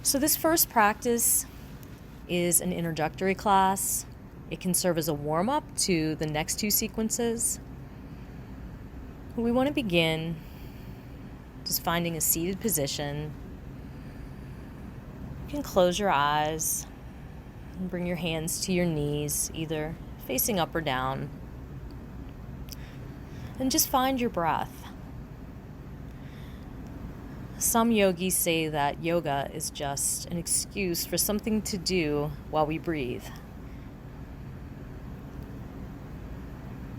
So this first practice is an introductory class. It can serve as a warm-up to the next two sequences. We want to begin just finding a seated position. You can close your eyes and bring your hands to your knees, either facing up or down. And just find your breath. Some yogis say that yoga is just an excuse for something to do while we breathe.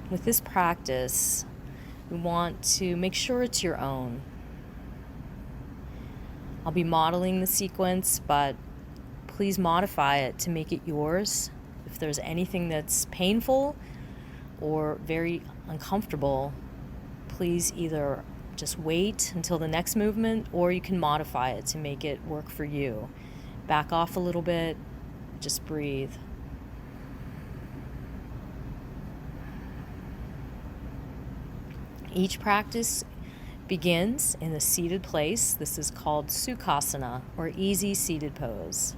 With this practice, we want to make sure it's your own. I'll be modeling the sequence, but please modify it to make it yours. If there's anything that's painful or very uncomfortable, please either just wait until the next movement, or you can modify it to make it work for you. Back off a little bit, just breathe. Each practice begins in a seated place. This is called Sukhasana, or easy seated pose.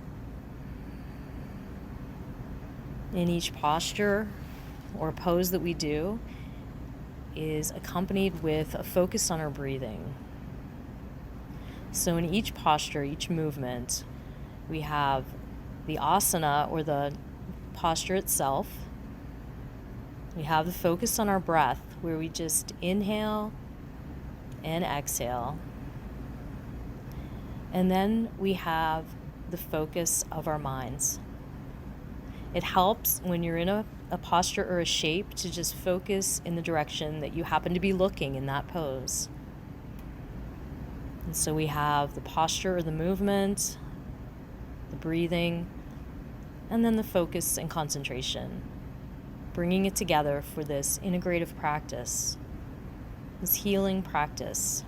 In each posture or pose that we do is accompanied with a focus on our breathing. So in each posture, each movement, we have the asana, or the posture itself. We have the focus on our breath, where we just inhale and exhale. And then we have the focus of our minds. It helps when you're in a posture or a shape to just focus in the direction that you happen to be looking in that pose. And so we have the posture or the movement, the breathing, and then the focus and concentration, bringing it together for this integrative practice, this healing practice.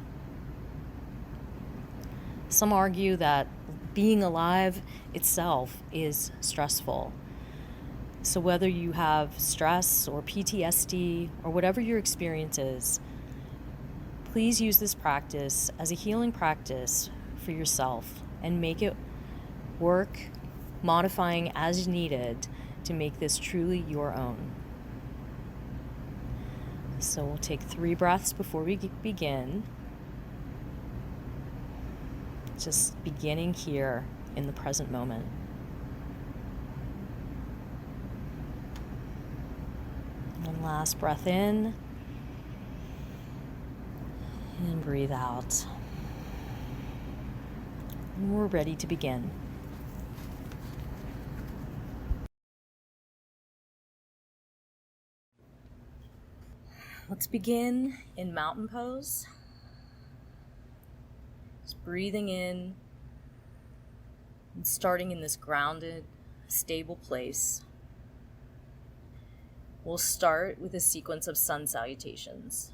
Some argue that being alive itself is stressful. So whether you have stress or PTSD or whatever your experience is, please use this practice as a healing practice for yourself and make it work, modifying as needed to make this truly your own. So we'll take 3 breaths before we begin. Just beginning here in the present moment. One last breath in, and breathe out. And we're ready to begin. Let's begin in mountain pose. Just breathing in and starting in this grounded, stable place. We'll start with a sequence of sun salutations.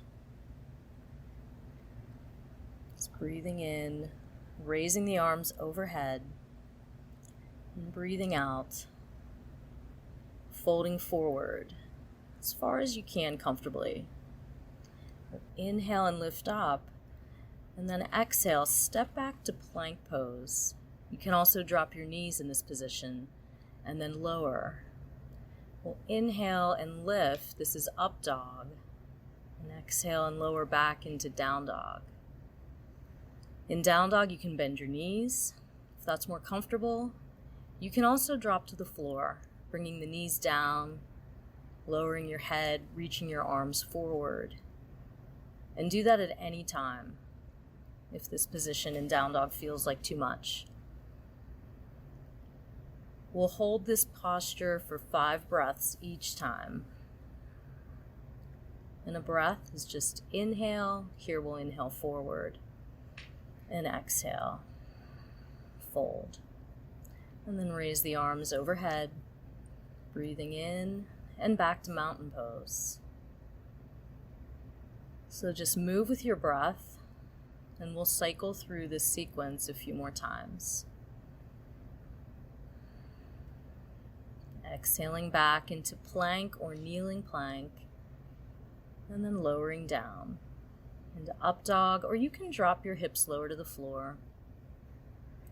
Just breathing in, raising the arms overhead, and breathing out, folding forward as far as you can comfortably. Inhale and lift up, and then exhale, step back to plank pose. You can also drop your knees in this position and then lower. We'll inhale and lift. This is up dog. And exhale and lower back into down dog. In down dog, you can bend your knees. If that's more comfortable, you can also drop to the floor, bringing the knees down, lowering your head, reaching your arms forward. And do that at any time if this position in down dog feels like too much. We'll hold this posture for 5 breaths each time. And a breath is just inhale. Here we'll inhale forward. And exhale. Fold. And then raise the arms overhead. Breathing in and back to mountain pose. So just move with your breath, and we'll cycle through this sequence a few more times. Exhaling back into plank or kneeling plank, and then lowering down into up dog, or you can drop your hips lower to the floor.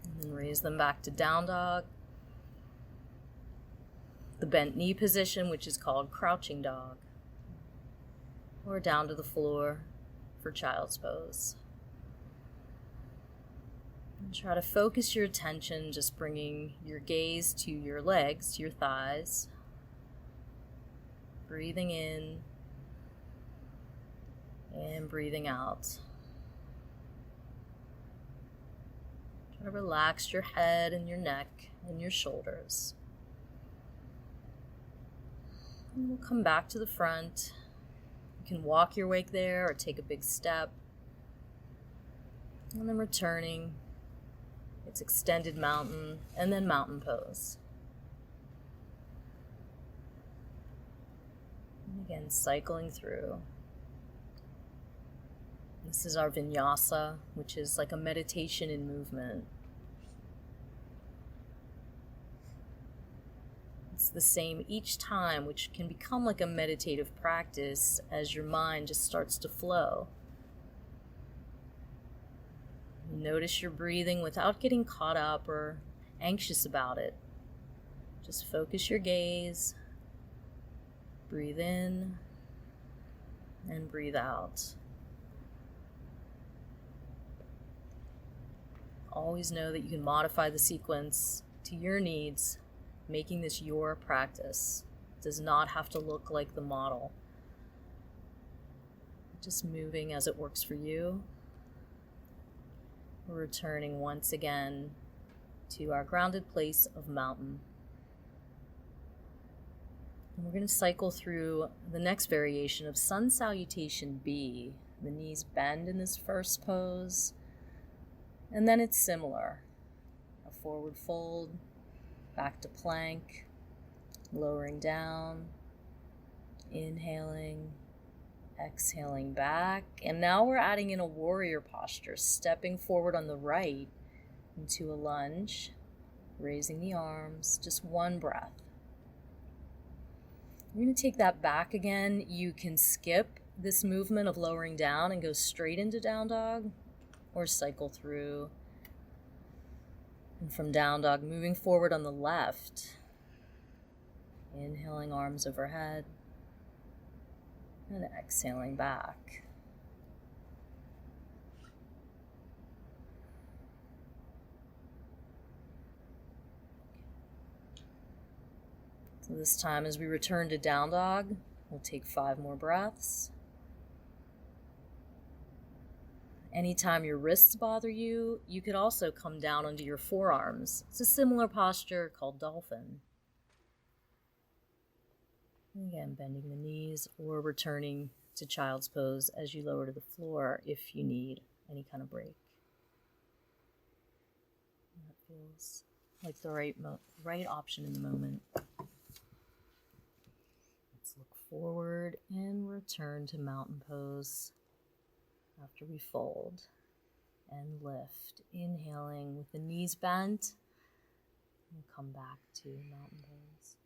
And then raise them back to down dog. The bent knee position, which is called crouching dog. Or down to the floor for child's pose. And try to focus your attention, just bringing your gaze to your legs, to your thighs. Breathing in and breathing out. Try to relax your head and your neck and your shoulders. And we'll come back to the front. You can walk your way there or take a big step. And then returning. It's extended mountain and then mountain pose. And again, cycling through. This is our vinyasa, which is like a meditation in movement. It's the same each time, which can become like a meditative practice as your mind just starts to flow. Notice your breathing without getting caught up or anxious about it. Just focus your gaze. Breathe in and breathe out. Always know that you can modify the sequence to your needs, making this your practice. It does not have to look like the model. Just moving as it works for you. We're returning once again to our grounded place of mountain. And we're going to cycle through the next variation of Sun Salutation B. The knees bend in this first pose, and then it's similar. A forward fold, back to plank, lowering down, inhaling, exhaling back, and now we're adding in a warrior posture, stepping forward on the right into a lunge, raising the arms, just one breath. We're going to take that back again. You can skip this movement of lowering down and go straight into down dog, or cycle through. And from down dog, moving forward on the left, inhaling arms overhead, and exhaling back. So this time as we return to down dog, we'll take 5 more breaths. Anytime your wrists bother you, you could also come down onto your forearms. It's a similar posture called dolphin. Again, bending the knees or returning to child's pose as you lower to the floor if you need any kind of break. And that feels like the right option in the moment. Let's look forward and return to mountain pose after we fold and lift. Inhaling with the knees bent and come back to mountain pose.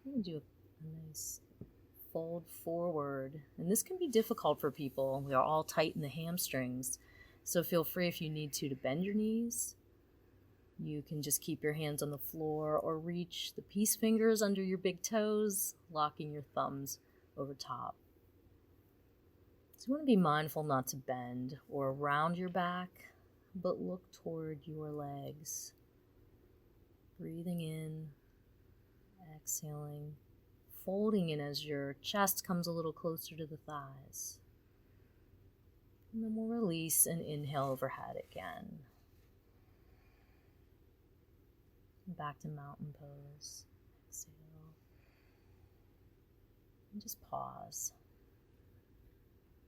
I'm going to do a nice fold forward. And this can be difficult for people. We are all tight in the hamstrings. So feel free if you need to bend your knees. You can just keep your hands on the floor or reach the peace fingers under your big toes, locking your thumbs over top. So you want to be mindful not to bend or round your back, but look toward your legs. Breathing in. Exhaling, folding in as your chest comes a little closer to the thighs. And then we'll release and inhale overhead again. Back to mountain pose. Exhale. And just pause.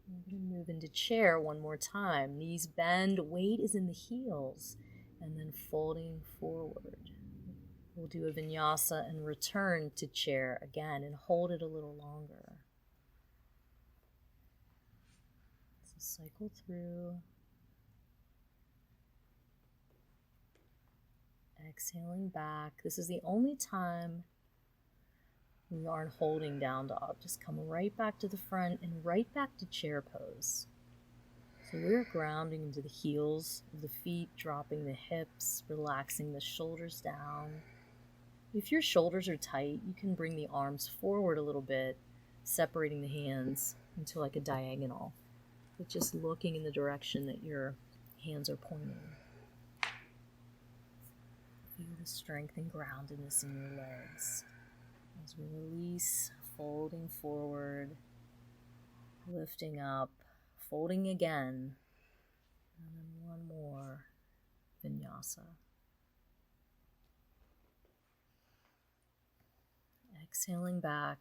We're going to move into chair one more time. Knees bend, weight is in the heels, and then folding forward. We'll do a vinyasa and return to chair again and hold it a little longer. So cycle through. Exhaling back. This is the only time we aren't holding down dog. Just come right back to the front and right back to chair pose. So So we're grounding into the heels of the feet, dropping the hips, relaxing the shoulders down. If your shoulders are tight, you can bring the arms forward a little bit, separating the hands into like a diagonal, but just looking in the direction that your hands are pointing. Feel the strength and groundedness in your legs. As we release, folding forward, lifting up, folding again, and then one more vinyasa. Exhaling back,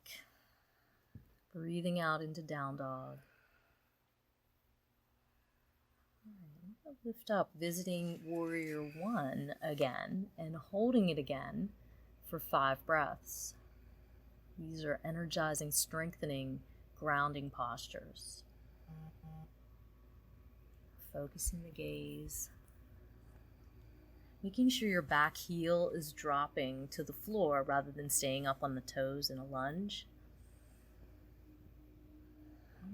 breathing out into down dog. Lift up, visiting warrior one again, and holding it again for 5 breaths. These are energizing, strengthening, grounding postures. Focusing the gaze. Making sure your back heel is dropping to the floor rather than staying up on the toes in a lunge.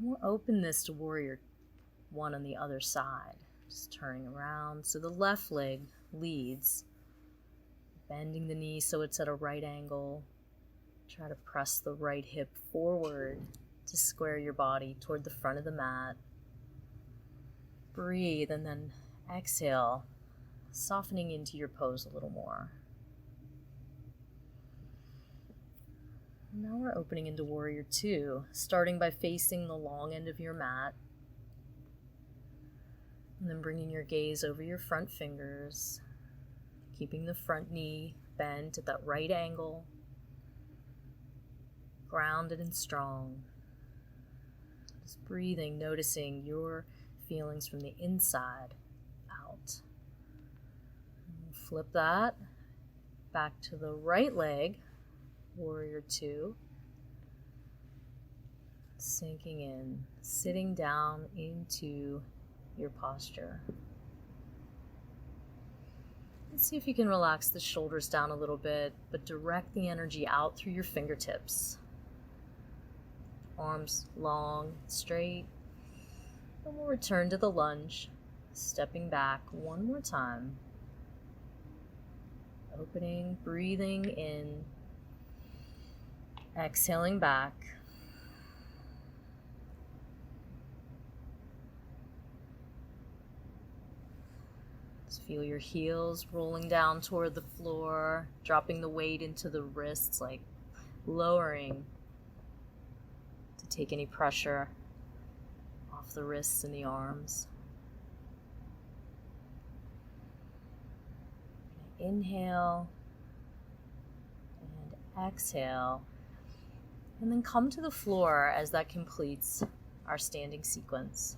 More openness to warrior one on the other side. Just turning around. So the left leg leads. Bending the knee so it's at a right angle. Try to press the right hip forward to square your body toward the front of the mat. Breathe and then exhale, softening into your pose a little more. Now we're opening into warrior two, starting by facing the long end of your mat. And then bringing your gaze over your front fingers, keeping the front knee bent at that right angle, grounded and strong. Just breathing, noticing your feelings from the inside out. And flip that back to the right leg, warrior two. Sinking in, sitting down into your posture. Let's see if you can relax the shoulders down a little bit, but direct the energy out through your fingertips. Arms long, straight. And we'll return to the lunge, stepping back one more time. Opening, breathing in, exhaling back. Feel your heels rolling down toward the floor, dropping the weight into the wrists, like lowering to take any pressure off the wrists and the arms. Inhale and exhale, and then come to the floor as that completes our standing sequence.